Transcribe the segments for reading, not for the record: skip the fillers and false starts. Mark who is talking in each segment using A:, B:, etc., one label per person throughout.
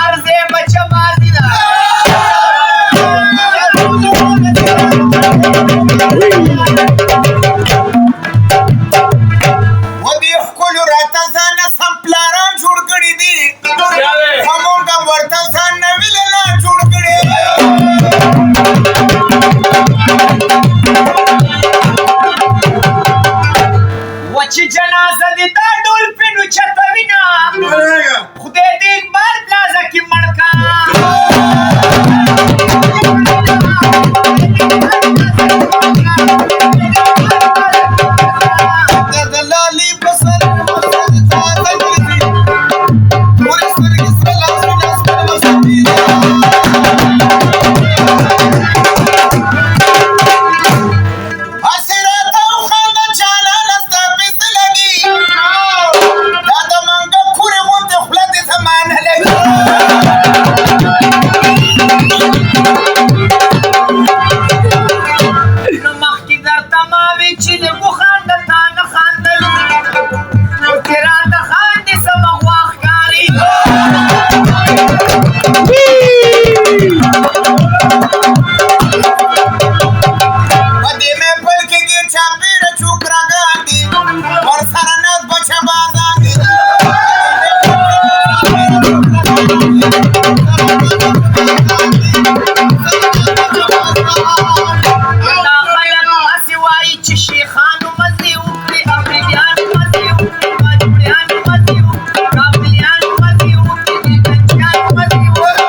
A: ارزه بچه بازی ده
B: و دې ښکلو راته ځانه سم پلاران جوړ کړي دي خو مونږ هم ورته ځان نوي لالان جوړ کړي
A: وچې جنازه دې دا ډولفین اوچتوینه خدای دې اقبال پلازه کې مړ کا
B: د لالي په سر مقصد تازه ګرځي تورې سترګې سره لاسونه سپر وسپي هسې راته وخانده جانانه ستا پسې لګي دا د منګه پورې غوندې خوله دې زما نه لګي
A: نو مخکې درته ما وې چې لږ وخانده تا نه خاندل اوسې راته خاندې سمه غوا ښکاري
B: په دې محفل کې ګیر چاپېره چوکراګان دي ورسره ناز بچه بازان دي
A: دا خلک هسې وایي چې شیخانو مزې وکړي افریدیانو مزې وکړي باجوړیانو مزې وکړي کابلیانو مزې وکړي دلکچیانو مزې وکړي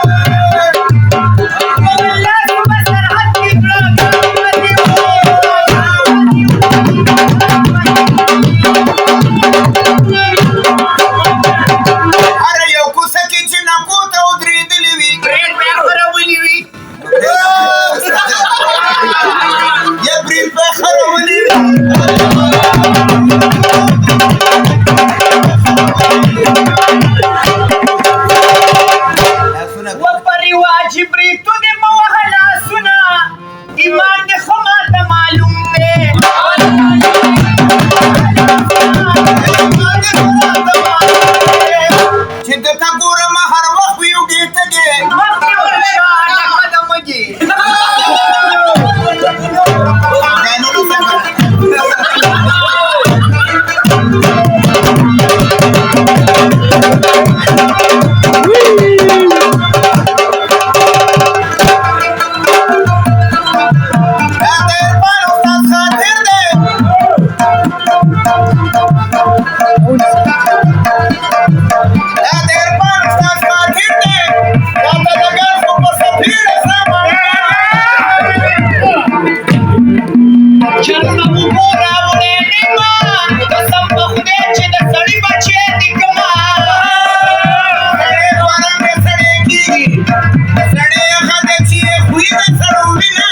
A: لاس په سرحد کې کړه مزې
B: هر یو کوڅه کې چې نکو ته ودرېدلې وي
A: برېډ بیا خرولي وي
B: یا برید به خرولې وي
A: و په رواجي بریتو دې مه وهه لاسونه ایمان دې ښه ماته معلوم دی
B: چې درته ګورم هر وخت وي وږې تږې
A: مخکې ورشه ډکه د مږې
B: ځانونه څنګه دا د عرفان استاد خاطر دی دا د عرفان استاد خاطر دی دا ته د ګرځو په سفیر زمان
A: چرته اوبو راوړې نیمه قسم په خدای چې د سړي بچی دي کومه
B: سړی دواره مې سړی کېږي سړی هغه دی چې یې خوی د سړو وینه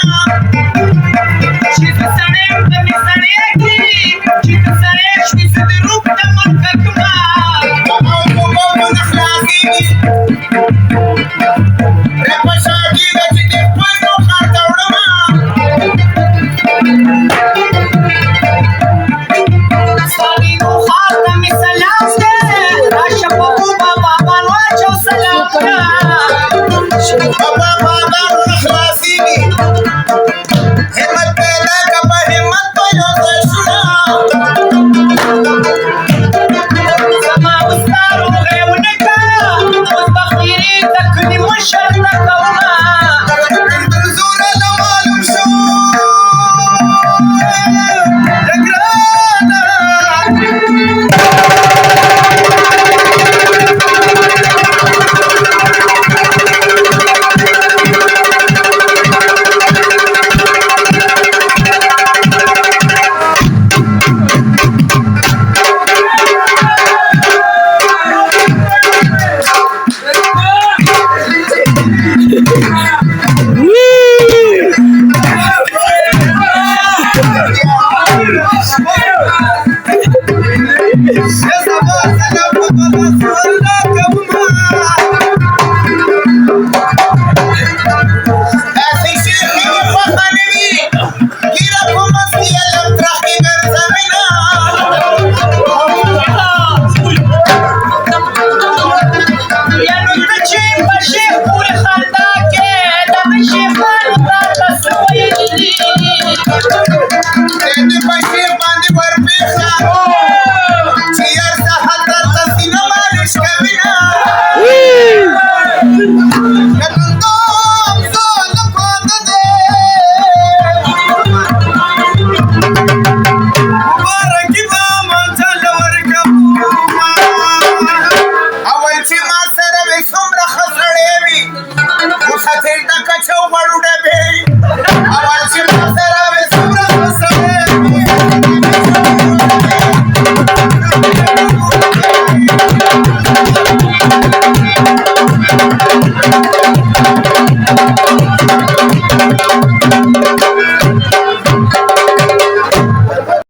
A: چې د سړی یم ته مې سړی کړي چې د سړی شوي زه د روپ د ملکه کومه
B: اوبه نه خلاصېږي رپه شاګي ده چې دې خپل نو ښار ته وړمه
A: سالینو خار ته مې سلام دی راشه په اوبه بابان واچو سلامونه
B: بابا بابانو نه خلاصېږي همت پیدا که په همت به یو ځای شونه
A: زما وستا روغې ونه کړه اوس به خیرې ته کلي مشر ته کومه
B: زوره نه معلوم شو ګرانه